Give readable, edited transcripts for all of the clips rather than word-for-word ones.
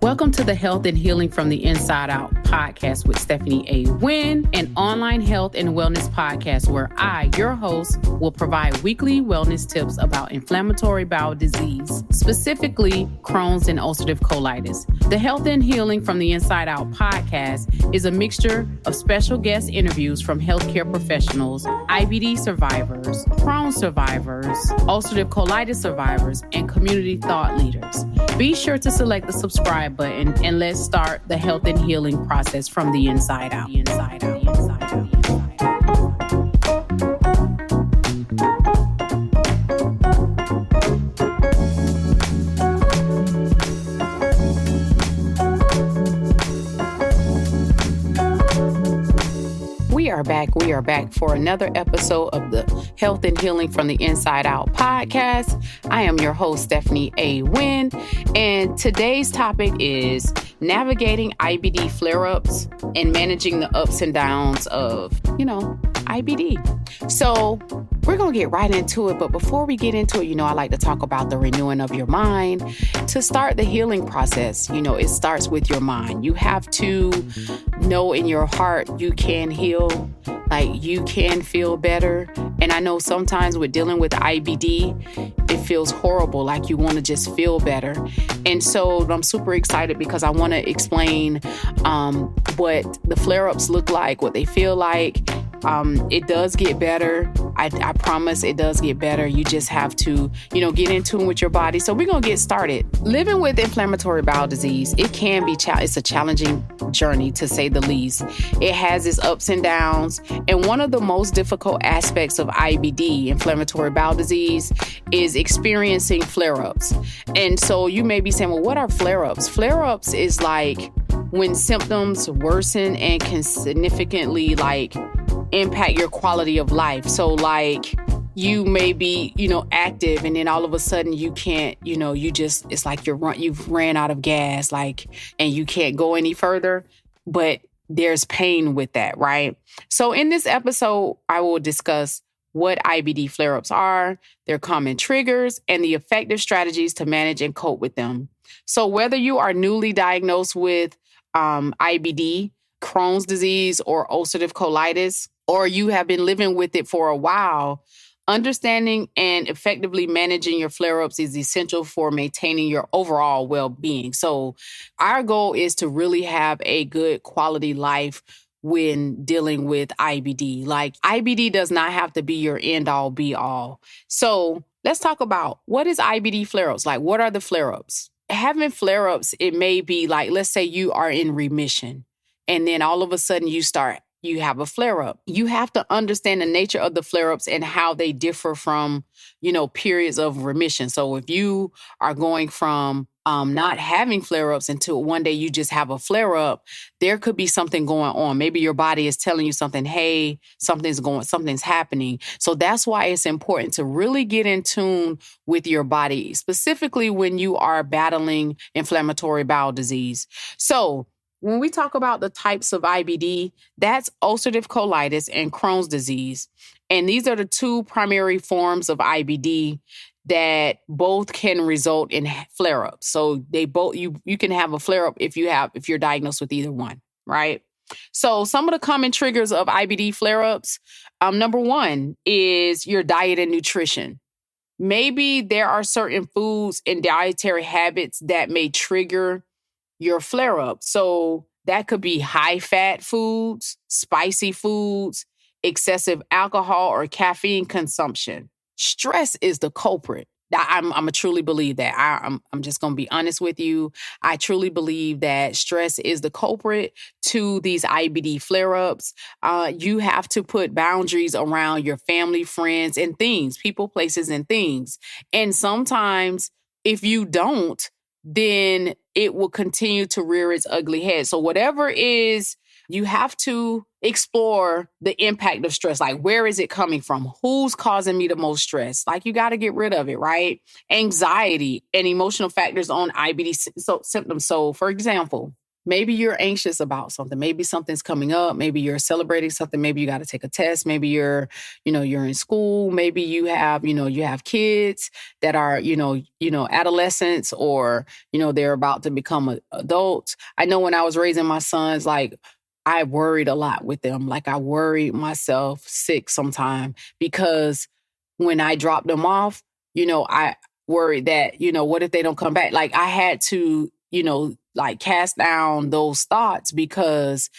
Welcome to the Health and Healing from the Inside Out podcast with Stephanie A. Wynn, an online health and wellness podcast where I, your host, will provide weekly wellness tips about inflammatory bowel disease, specifically Crohn's and ulcerative colitis. The Health and Healing from the Inside Out podcast is a mixture of special guest interviews from healthcare professionals, IBD survivors, Crohn's survivors, ulcerative colitis survivors, and community thought leaders. Be sure to select the subscribe button and let's start the health and healing process from the inside out. We are back for another episode of the Health and Healing from the Inside Out podcast. I am your host, Stephanie A. Wynn, and today's topic is navigating IBD flare-ups and managing the ups and downs of, IBD. So we're going to get right into it, but before we get into it, I like to talk about the renewing of your mind. To start the healing process, it starts with your mind. You have to know in your heart you can heal. Like, you can feel better. And I know sometimes with dealing with IBD, it feels horrible. Like, you want to just feel better. And so I'm super excited because I want to explain what the flare-ups look like, what they feel like. It does get better. I promise it does get better. You just have to, get in tune with your body. So we're going to get started. Living with inflammatory bowel disease, it can be, it's a challenging journey to say the least. It has its ups and downs. And one of the most difficult aspects of IBD, inflammatory bowel disease, is experiencing flare-ups. And so you may be saying, well, what are flare-ups? Flare-ups is like when symptoms worsen and can significantly impact your quality of life. So you may be, active, and then all of a sudden you can't, it's like you've ran out of gas, and you can't go any further, but there's pain with that, right? So in this episode, I will discuss what IBD flare-ups are, their common triggers, and the effective strategies to manage and cope with them. So whether you are newly diagnosed with IBD, Crohn's disease, or ulcerative colitis, or you have been living with it for a while, understanding and effectively managing your flare-ups is essential for maintaining your overall well-being. So our goal is to really have a good quality life when dealing with IBD. IBD does not have to be your end-all, be-all. So let's talk about, what is IBD flare-ups? What are the flare-ups? Having flare-ups, it may be let's say you are in remission, and then all of a sudden you have a flare-up. You have to understand the nature of the flare-ups and how they differ from, periods of remission. So if you are going from not having flare-ups until one day you just have a flare-up, there could be something going on. Maybe your body is telling you something, hey, something's happening. So that's why it's important to really get in tune with your body, specifically when you are battling inflammatory bowel disease. So when we talk about the types of IBD, that's ulcerative colitis and Crohn's disease. And these are the two primary forms of IBD that both can result in flare-ups. So they both, you can have a flare-up if you're diagnosed with either one, right? So some of the common triggers of IBD flare-ups, number one is your diet and nutrition. Maybe there are certain foods and dietary habits that may trigger your flare-up. So that could be high-fat foods, spicy foods, excessive alcohol or caffeine consumption. Stress is the culprit. I'm a truly believe that. I'm just going to be honest with you. I truly believe that stress is the culprit to these IBD flare-ups. You have to put boundaries around your family, friends, and things, people, places, and things. And sometimes if you don't, then it will continue to rear its ugly head. So whatever is, you have to explore the impact of stress. Where is it coming from? Who's causing me the most stress? You got to get rid of it, right? Anxiety and emotional factors on IBD symptoms. So for example, maybe you're anxious about something. Maybe something's coming up. Maybe you're celebrating something. Maybe you got to take a test. Maybe you're in school. Maybe you have kids that are, adolescents, or, they're about to become adults. I know when I was raising my sons, like, I worried a lot with them. Like, I worried myself sick sometime because when I dropped them off, I worried that, what if they don't come back? Like, I had to, like, cast down those thoughts because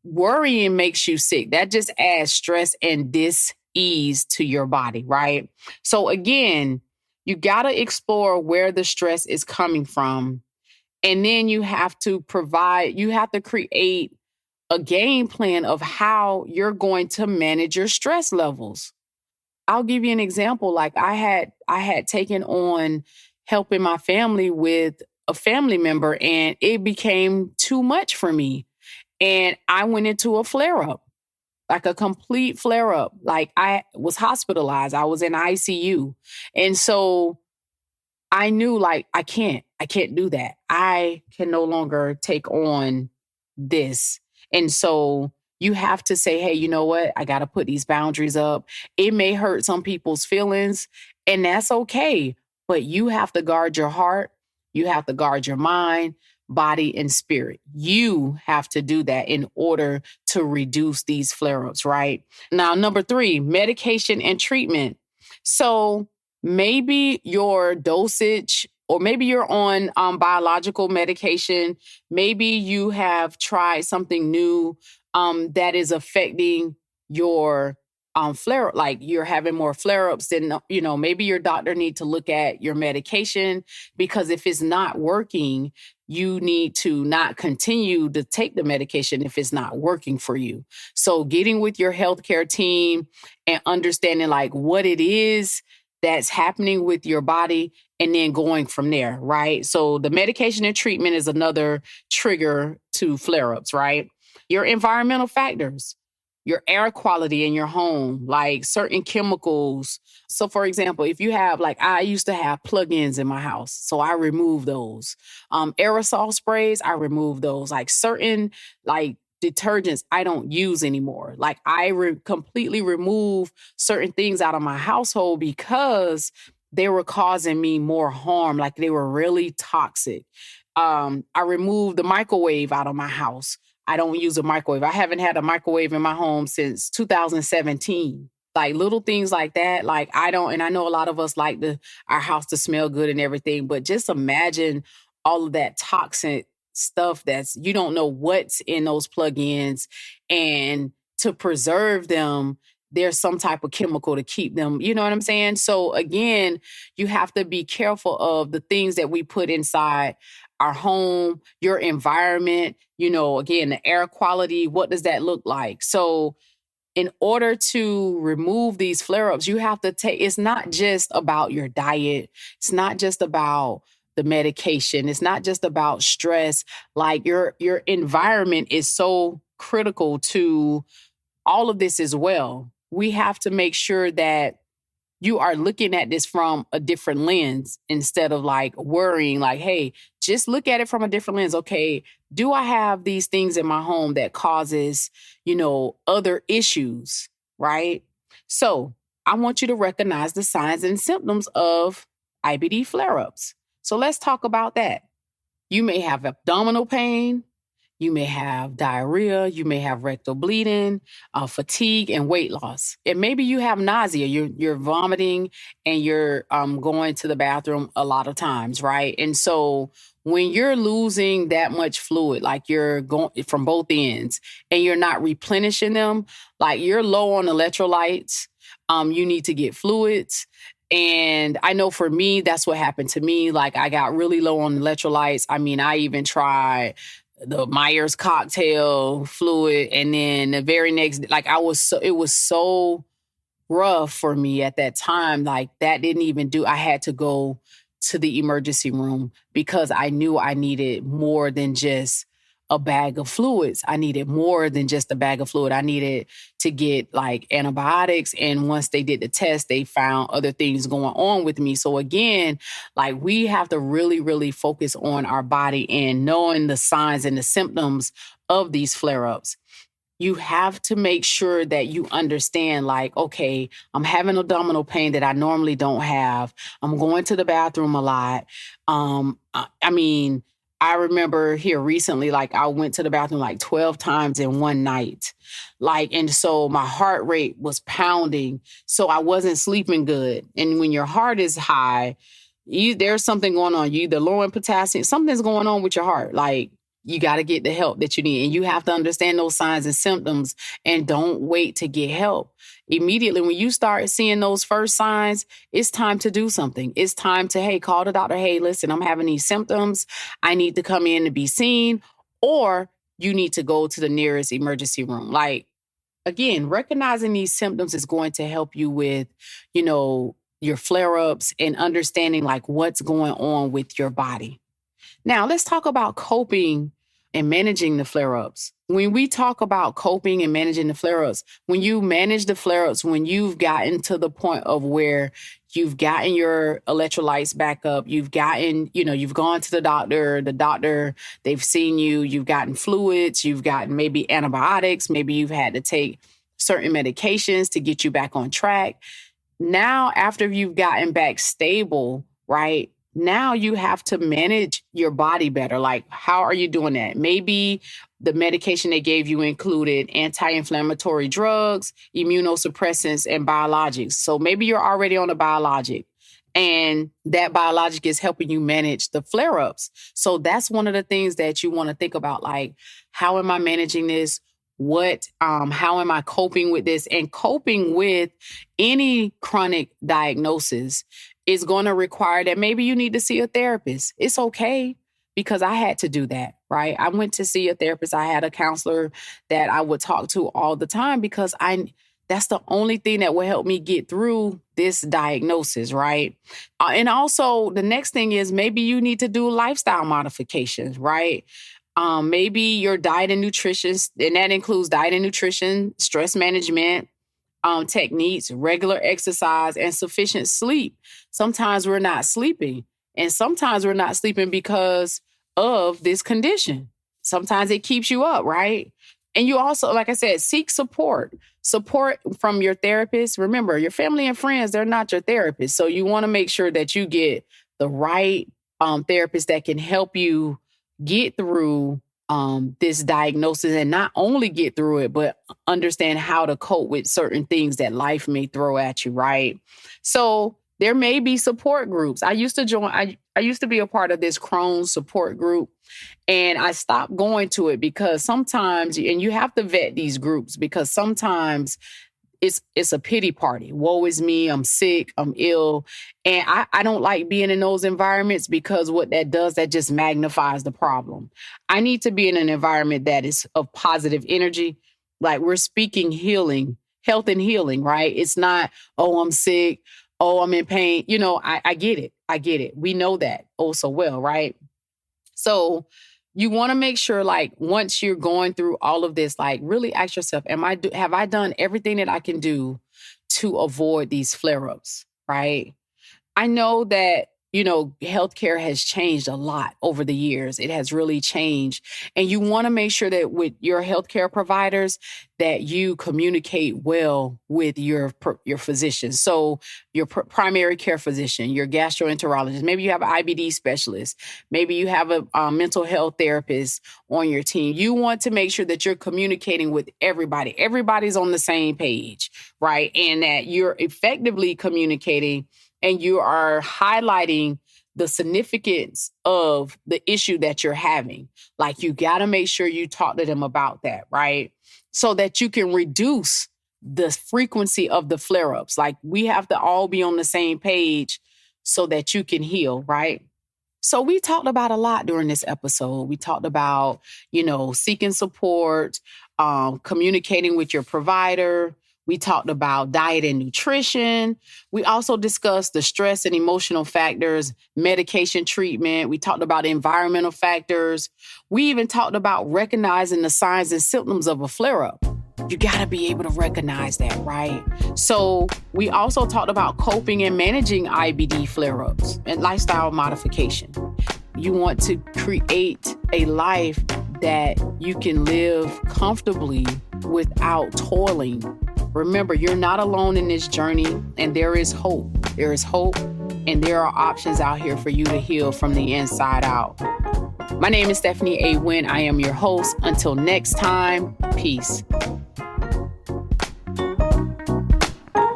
worrying makes you sick. That just adds stress and dis-ease to your body, right? So again, you got to explore where the stress is coming from. And then you have to create a game plan of how you're going to manage your stress levels. I'll give you an example. Like, I had taken on helping my family with a family member, and it became too much for me. And I went into a flare up, like a complete flare up. Like, I was hospitalized. I was in ICU. And so I knew, like, I can't do that. I can no longer take on this. And so you have to say, hey, you know what? I got to put these boundaries up. It may hurt some people's feelings, and that's okay. But you have to guard your heart. You have to guard your mind, body, and spirit. You have to do that in order to reduce these flare-ups, right? Now, number 3, medication and treatment. So maybe your dosage, or maybe you're on biological medication. Maybe you have tried something new that is affecting your flare, like you're having more flare-ups. Then, maybe your doctor need to look at your medication, because if it's not working, you need to not continue to take the medication if it's not working for you. So getting with your healthcare team and understanding, like, what it is that's happening with your body, and then going from there, right? So the medication and treatment is another trigger to flare-ups, right? Your environmental factors, your air quality in your home, like certain chemicals. So for example, if you have, like, I used to have plug-ins in my house, so I remove those. Aerosol sprays, I remove those. Like certain, like, detergents I don't use anymore. Like, I completely remove certain things out of my household because they were causing me more harm. Like, they were really toxic. I removed the microwave out of my house. I don't use a microwave. I haven't had a microwave in my home since 2017. Like, little things like that. Like, I don't, and I know a lot of us like our house to smell good and everything, but just imagine all of that toxic stuff you don't know what's in those plugins, and to preserve them, there's some type of chemical to keep them, you know what I'm saying? So again, you have to be careful of the things that we put inside our home, your environment, again, the air quality, what does that look like? So in order to remove these flare-ups, you have to it's not just about your diet. It's not just about the medication. It's not just about stress. Like, your environment is so critical to all of this as well. We have to make sure that you are looking at this from a different lens, instead of, like, worrying, like, hey, just look at it from a different lens. Okay, do I have these things in my home that causes, other issues, right? So I want you to recognize the signs and symptoms of IBD flare-ups. So let's talk about that. You may have abdominal pain. You may have diarrhea, you may have rectal bleeding, fatigue, and weight loss. And maybe you have nausea, you're vomiting, and you're going to the bathroom a lot of times, right? And so when you're losing that much fluid, like you're going from both ends, and you're not replenishing them, like you're low on electrolytes, you need to get fluids. And I know for me, that's what happened to me. Like, I got really low on electrolytes. I mean, I even tried the Myers cocktail fluid, and then the very next, like, it was so rough for me at that time. Like, that didn't even I had to go to the emergency room because I knew I needed more than just a bag of fluids. I needed more than just a bag of fluid. I needed to get like antibiotics. And once they did the test, they found other things going on with me. So again, like we have to really, really focus on our body and knowing the signs and the symptoms of these flare-ups. You have to make sure that you understand, like, okay, I'm having abdominal pain that I normally don't have. I'm going to the bathroom a lot. I mean, I remember here recently, like I went to the bathroom like 12 times in one night. Like, and so my heart rate was pounding. So I wasn't sleeping good. And when your heart is high, there's something going on. You either low in potassium, something's going on with your heart. Like, you got to get the help that you need. And you have to understand those signs and symptoms and don't wait to get help. Immediately, when you start seeing those first signs, it's time to do something. It's time to, hey, call the doctor. Hey, listen, I'm having these symptoms. I need to come in to be seen. Or you need to go to the nearest emergency room. Like, again, recognizing these symptoms is going to help you with, your flare-ups and understanding like what's going on with your body. Now, let's talk about coping and managing the flare-ups. When we talk about coping and managing the flare-ups, when you manage the flare-ups, when you've gotten to the point of where you've gotten your electrolytes back up, you've gotten, you've gone to the doctor, they've seen you, you've gotten fluids, you've gotten maybe antibiotics, maybe you've had to take certain medications to get you back on track. Now, after you've gotten back stable, right? Now you have to manage your body better. Like, how are you doing that? Maybe the medication they gave you included anti-inflammatory drugs, immunosuppressants, and biologics. So maybe you're already on a biologic and that biologic is helping you manage the flare-ups. So that's one of the things that you want to think about. Like, how am I managing this? How am I coping with this? And coping with any chronic diagnosis is going to require that maybe you need to see a therapist. It's okay, because I had to do that, right? I went to see a therapist. I had a counselor that I would talk to all the time because that's the only thing that will help me get through this diagnosis, right? And also the next thing is maybe you need to do lifestyle modifications, right? Maybe your diet and nutrition, and that includes diet and nutrition, stress management, techniques, regular exercise, and sufficient sleep. Sometimes we're not sleeping, and sometimes we're not sleeping because of this condition. Sometimes it keeps you up, right? And you also, like I said, seek support from your therapist. Remember, your family and friends, they're not your therapist. So you want to make sure that you get the right therapist that can help you get through this diagnosis, and not only get through it, but understand how to cope with certain things that life may throw at you, right? So there may be support groups. I used to be a part of this Crohn's support group, and I stopped going to it because sometimes, and you have to vet these groups, because sometimes it's a pity party. Woe is me, I'm sick, I'm ill. And I don't like being in those environments, because what that does, that just magnifies the problem. I need to be in an environment that is of positive energy. Like, we're speaking healing, health and healing, right? It's not, oh, I'm sick, oh, I'm in pain. I get it. I get it. We know that oh so well, right? So you want to make sure, like, once you're going through all of this, like, really ask yourself, have I done everything that I can do to avoid these flare-ups, right? I know that, healthcare has changed a lot over the years. It has really changed. And you want to make sure that with your healthcare providers, that you communicate well with your physician. So your primary care physician, your gastroenterologist, maybe you have an IBD specialist, maybe you have a mental health therapist on your team. You want to make sure that you're communicating with everybody. Everybody's on the same page, right? And that you're effectively communicating, and you are highlighting the significance of the issue that you're having. Like, you got to make sure you talk to them about that, right? So that you can reduce the frequency of the flare-ups. Like, we have to all be on the same page so that you can heal, right? So we talked about a lot during this episode. We talked about, seeking support, communicating with your provider. We talked about diet and nutrition. We also discussed the stress and emotional factors, medication treatment. We talked about environmental factors. We even talked about recognizing the signs and symptoms of a flare-up. You got to be able to recognize that, right? So we also talked about coping and managing IBD flare-ups and lifestyle modification. You want to create a life that you can live comfortably without toiling. Remember, you're not alone in this journey, and there is hope. There is hope, and there are options out here for you to heal from the inside out. My name is Stephanie A. Wynn. I am your host. Until next time, peace.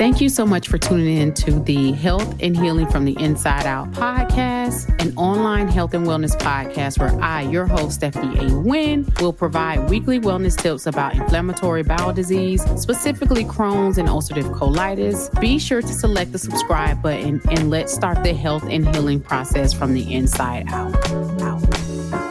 Thank you so much for tuning in to the Health and Healing from the Inside Out podcast, an online health and wellness podcast where I, your host, Stephanie A. Wynn, will provide weekly wellness tips about inflammatory bowel disease, specifically Crohn's and ulcerative colitis. Be sure to select the subscribe button and let's start the health and healing process from the inside out.